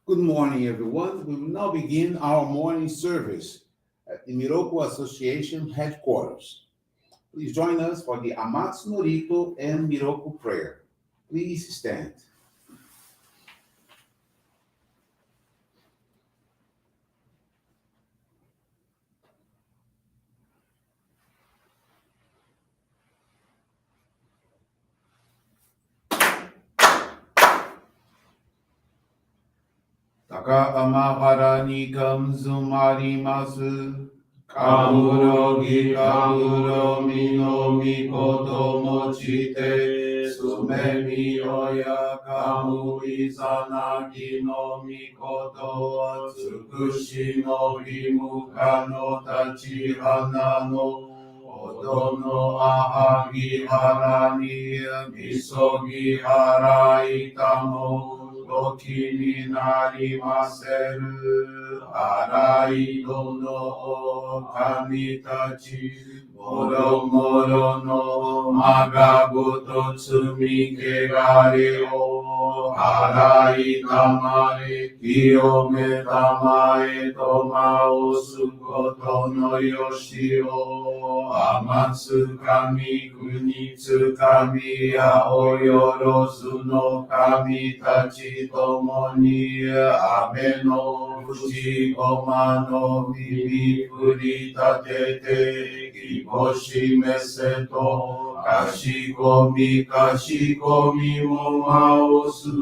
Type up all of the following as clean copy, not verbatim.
Good morning, everyone. We will now begin our morning service at the Miroku Association headquarters. Please join us for the Amatsu-Norito and Miroku Prayer. Please stand. Taka amahara ni kamzumarimasu. Kamuro gi kamuro mino mikoto mochite sumemi oya kamu izanagi no mikoto tsukushi no himuka no tachihana no odo no ahagi hara ni misogi hara itamo Toki ni narimaseru arai dono kami tachi moro moro no magagoto tsumi kegare o arai tamare kiyome tamae tomao sukoto no yoshi o amatsu kami kunitsu kami aoyorozu no kami tachi Tomoni ame no fuji goma no mimi furita tete kiboshi meseto kashikomi mo maosu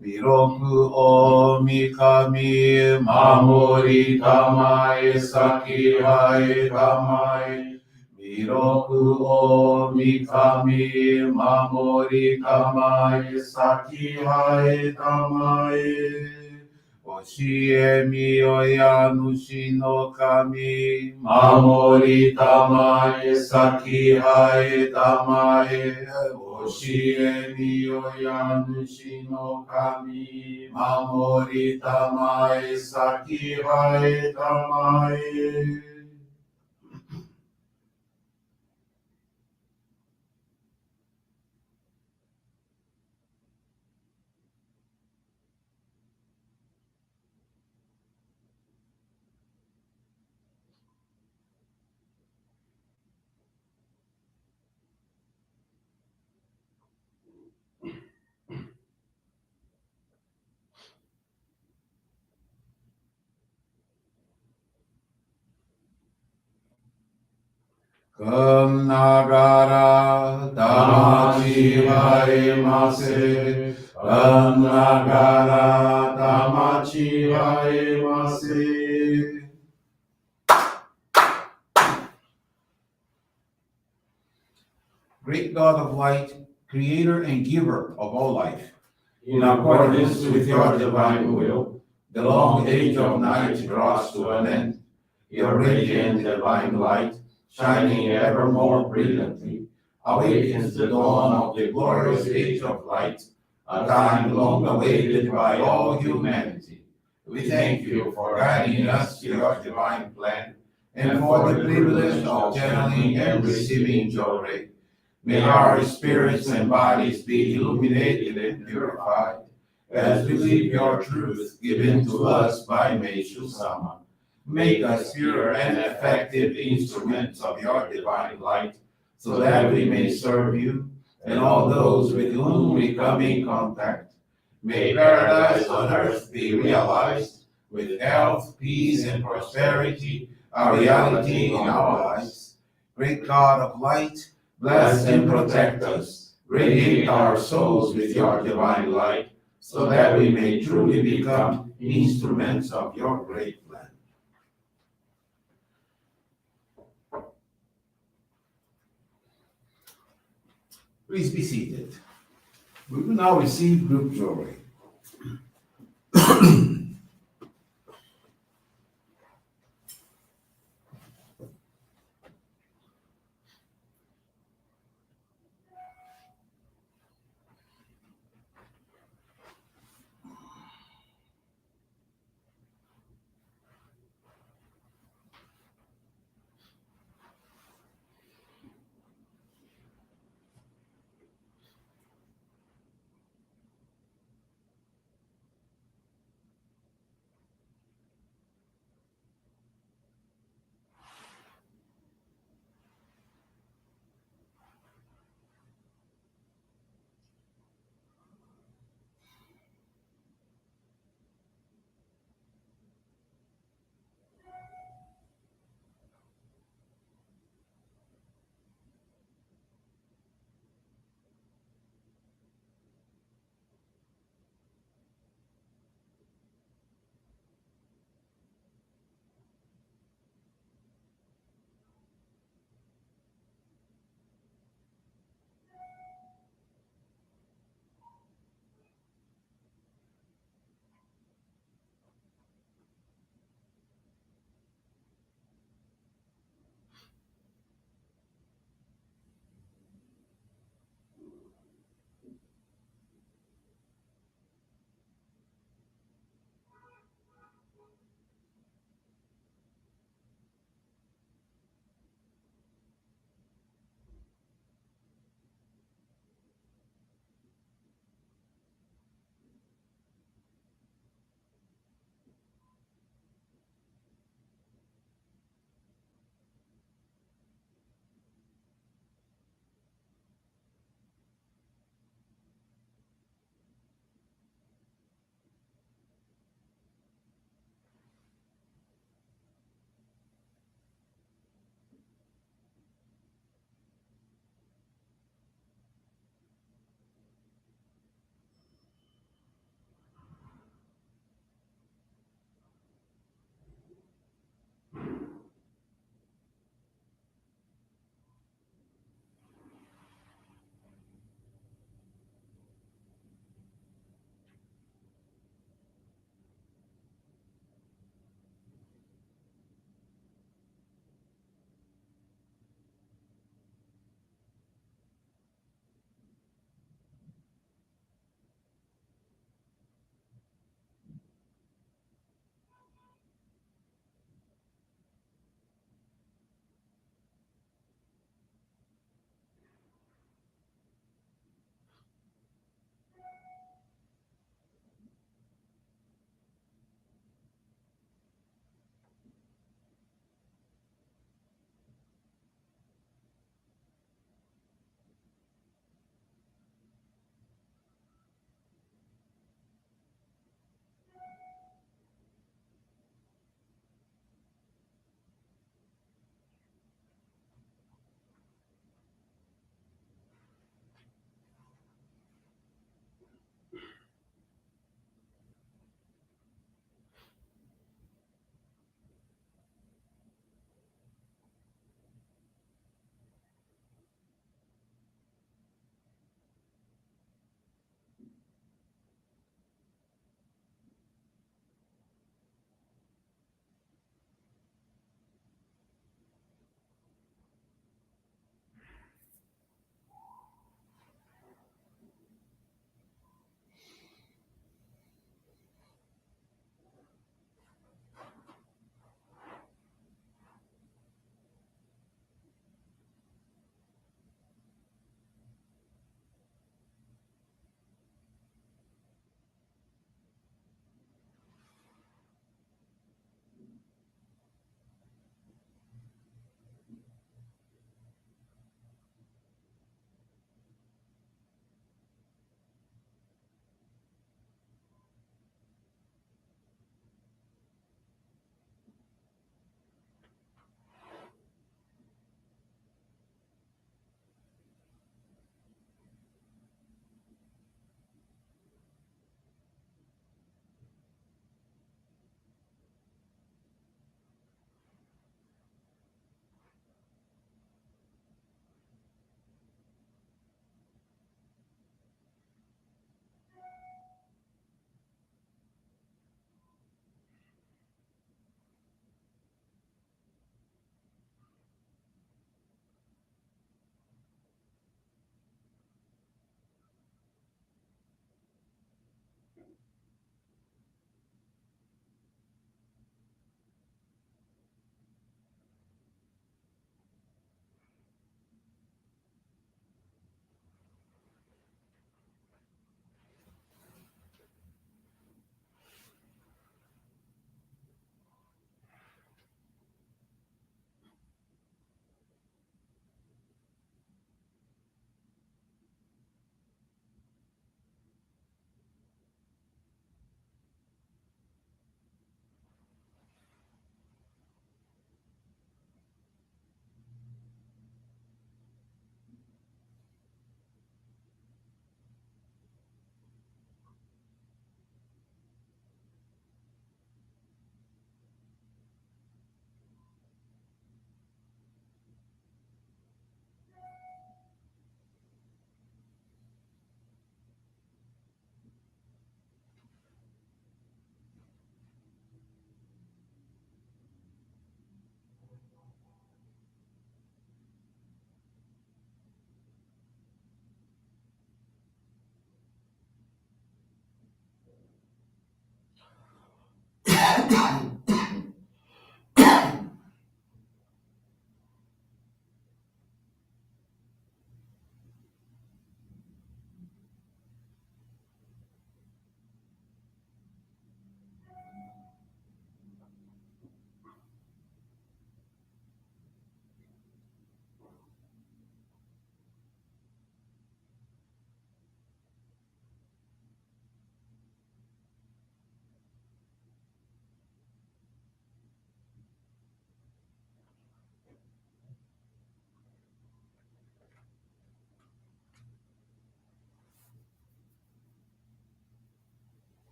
Miroku o mikami mamori tamae saki hae tamae Miroku o mikami mamori tamae saki hae tamae Oshie mi oya nushi no kami mamori tamae saki hae tamae Oshie mi oya nushi no kami mamori tamae saki hae tamae Kum nagara damachi haemase. Kum nagara damachi haemase. Great God of light, creator and giver of all life, in accordance with your divine will, the long age of night draws to an end. Your radiant divine light, shining ever more brilliantly, awakens the dawn of the glorious age of light, a time long awaited by all humanity. We thank you for guiding us to your divine plan and for the privilege of channeling and receiving Johrei. May our spirits and bodies be illuminated and purified as we live your truth given to us by Meishu-sama. Make us pure and effective instruments of your divine light, so that we may serve you and all those with whom we come in contact. May paradise on earth be realized, with health, peace, and prosperity, a reality in our lives. Great God of light, bless and protect us. Radiate our souls with your divine light, so that we may truly become instruments of your great plan. Please be seated. We will now receive group Johrei.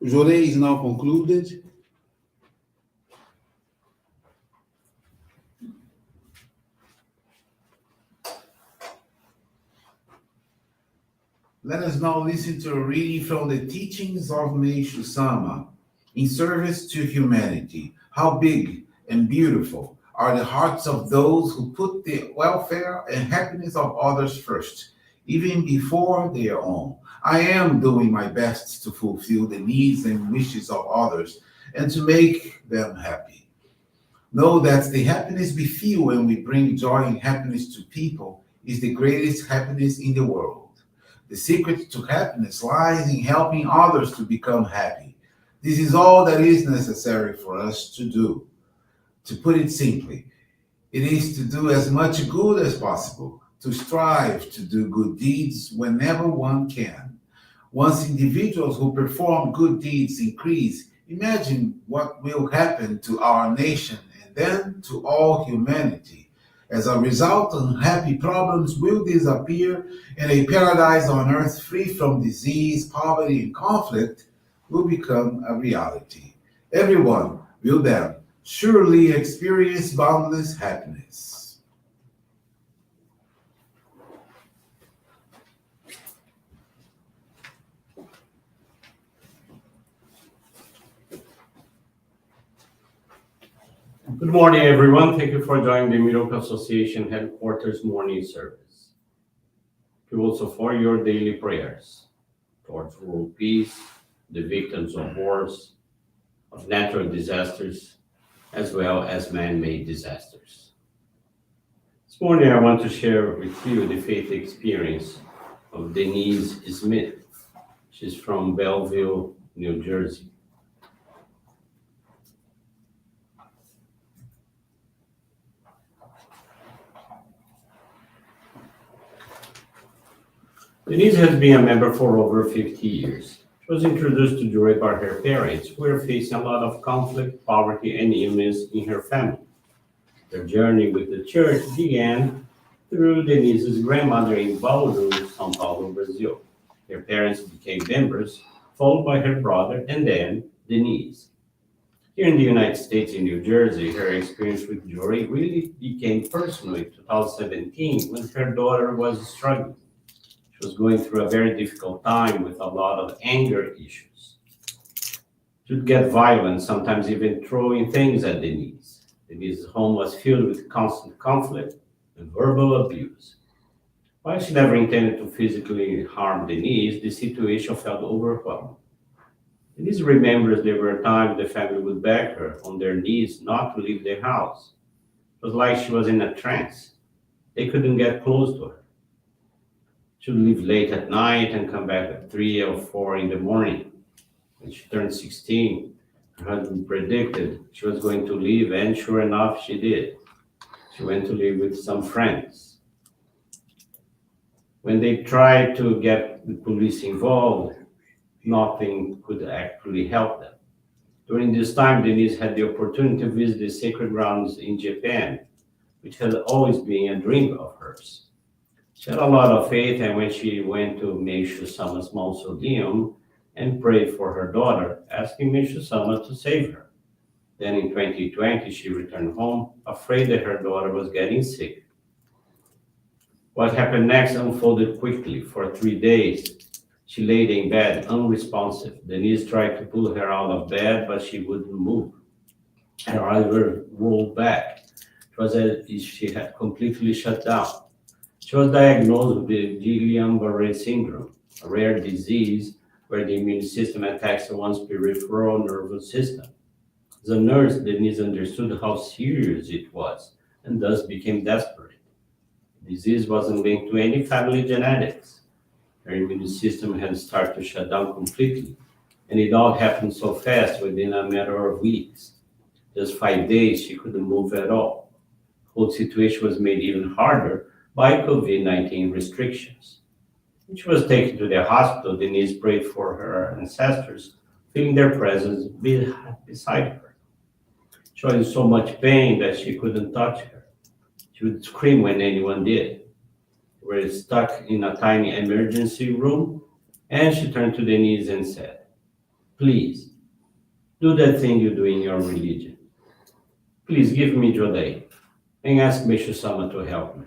Johrei is now concluded. Let us now listen to a reading from the teachings of Meishu-sama. In service to humanity, how big and beautiful are the hearts of those who put the welfare and happiness of others first, even before their own. I am doing my best to fulfill the needs and wishes of others and to make them happy. Know that the happiness we feel when we bring joy and happiness to people is the greatest happiness in the world. The secret to happiness lies in helping others to become happy. This is all that is necessary for us to do. To put it simply, it is to do as much good as possible, to strive to do good deeds whenever one can. Once individuals who perform good deeds increase, imagine what will happen to our nation and then to all humanity. As a result, unhappy problems will disappear and a paradise on earth free from disease, poverty, and conflict will become a reality. Everyone will then surely experience boundless happiness. Good morning, everyone. Thank you for joining the Miroku Association headquarters morning service. Thank you also for your daily prayers towards world peace, the victims of wars, of natural disasters, as well as man-made disasters. This morning, I want to share with you the faith experience of Denise Smith. She's from Belleville, New Jersey. Denise has been a member for over 50 years. She was introduced to Johrei by her parents, who were facing a lot of conflict, poverty, and illness in her family. Their journey with the church began through Denise's grandmother in Bauru, São Paulo, Brazil. Their parents became members, followed by her brother and then Denise. Here in the United States, in New Jersey, her experience with Johrei really became personal in 2017 when her daughter was struggling. She was going through a very difficult time with a lot of anger issues. She would get violent, sometimes even throwing things at Denise. Denise's home was filled with constant conflict and verbal abuse. While she never intended to physically harm Denise, the situation felt overwhelming. Denise remembers there were times the family would beg her on their knees not to leave their house. It was like she was in a trance. They couldn't get close to her. She would leave late at night and come back at 3 or 4 in the morning. When she turned 16, her husband predicted she was going to leave, and sure enough, she did. She went to live with some friends. When they tried to get the police involved, nothing could actually help them. During this time, Denise had the opportunity to visit the sacred grounds in Japan, which had always been a dream of hers. She had a lot of faith, and when she went to Meishu-sama's mausoleum and prayed for her daughter, asking Meishu-sama to save her. Then in 2020, she returned home, afraid that her daughter was getting sick. What happened next unfolded quickly. For 3 days, she laid in bed, unresponsive. Denise tried to pull her out of bed, but she wouldn't move. Her eyes were rolled back. It was as if she had completely shut down. She was diagnosed with Guillain-Barré syndrome, a rare disease where the immune system attacks one's peripheral nervous system. As a nurse, Denise understood how serious it was and thus became desperate. The disease wasn't linked to any family genetics. Her immune system had started to shut down completely, and it all happened so fast within a matter of weeks. Just 5 days, she couldn't move at all. The whole situation was made even harder by COVID-19 restrictions. When she was taken to the hospital, Denise prayed for her ancestors, feeling their presence beside her. She was in so much pain that she couldn't touch her. She would scream when anyone did. They were stuck in a tiny emergency room, and she turned to Denise and said, "Please, do that thing you do in your religion. Please give me Johrei and ask Meishu-sama to help me."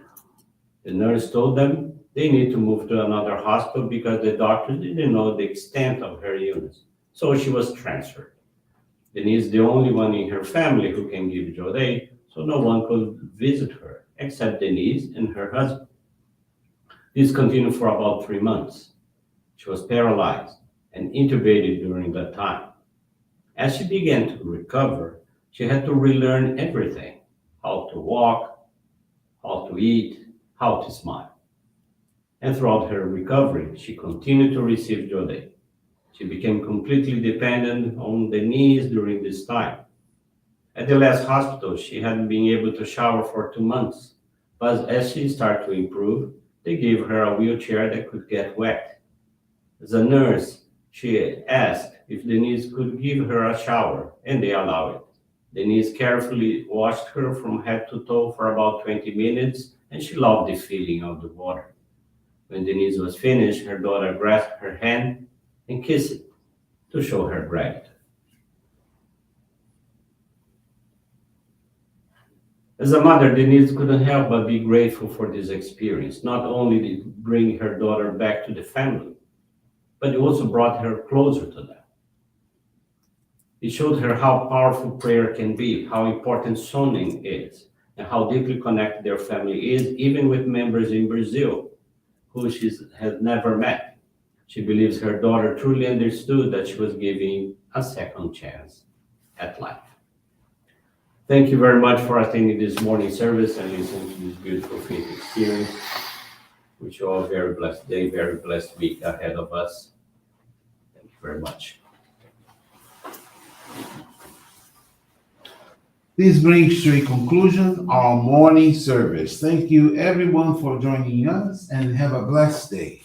The nurse told them they need to move to another hospital because the doctors didn't know the extent of her illness, so she was transferred. Denise is the only one in her family who can give Johrei, so no one could visit her except Denise and her husband. This continued for about 3 months. She was paralyzed and intubated during that time. As she began to recover, she had to relearn everything: how to walk, how to eat, how to smile. And throughout her recovery, she continued to receive Johrei. She became completely dependent on Denise during this time. At the last hospital, she hadn't been able to shower for 2 months, but as she started to improve, they gave her a wheelchair that could get wet. As a nurse, she asked if Denise could give her a shower, and they allowed it. Denise carefully washed her from head to toe for about 20 minutes, and she loved the feeling of the water. When Denise was finished, her daughter grasped her hand and kissed it to show her gratitude. As a mother, Denise couldn't help but be grateful for this experience. Not only did it bring her daughter back to the family, but it also brought her closer to them. It showed her how powerful prayer can be, how important zoning is, and how deeply connected their family is, even with members in Brazil who she has never met. She believes her daughter truly understood that she was giving a second chance at life. Thank you very much for attending this morning service and listening to this beautiful faith experience. Wish you all a very blessed day, very blessed week ahead of us. Thank you very much. This brings to a conclusion our morning service. Thank you everyone for joining us, and have a blessed day.